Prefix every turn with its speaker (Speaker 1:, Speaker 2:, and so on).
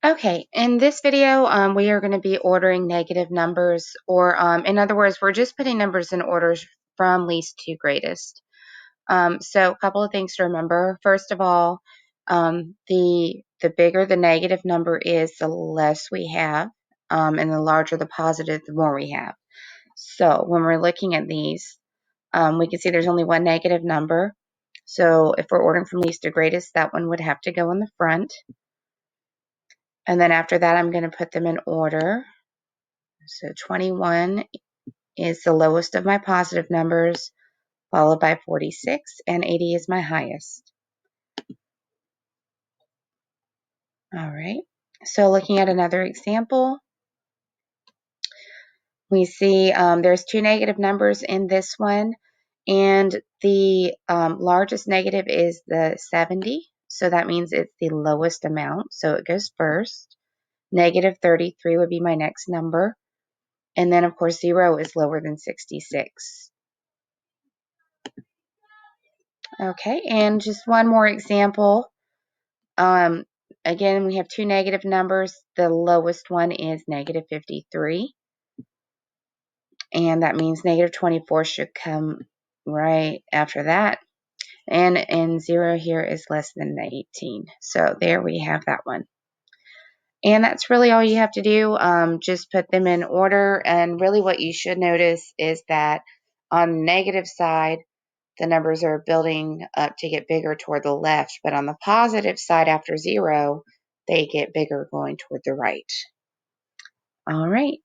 Speaker 1: Okay, in this video, we are going to be ordering negative numbers, or in other words, we're just putting numbers in orders from least to greatest. So a couple of things to remember. First of all, the bigger the negative number is, the less we have, and the larger the positive, the more we have. So when we're looking at these, we can see there's only one negative number. So if we're ordering from least to greatest, that one would have to go in the front. And then after that, I'm going to put them in order. So 21 is the lowest of my positive numbers, followed by 46, and 80 is my highest. All right. So looking at another example, we see there's two negative numbers in this one, and the largest negative is the 70. So that means it's the lowest amount. So it goes first. Negative 33 would be my next number. And then, of course, 0 is lower than 66. Okay, and just one more example. Um, Again, we have two negative numbers. The lowest one is negative 53. And that means negative 24 should come right after that. And 0 here is less than 18. So there we have that one. And that's really all you have to do. Just put them in order. And really what you should notice is that on the negative side, the numbers are building up to get bigger toward the left. But on the positive side, after 0, they get bigger going toward the right. All right.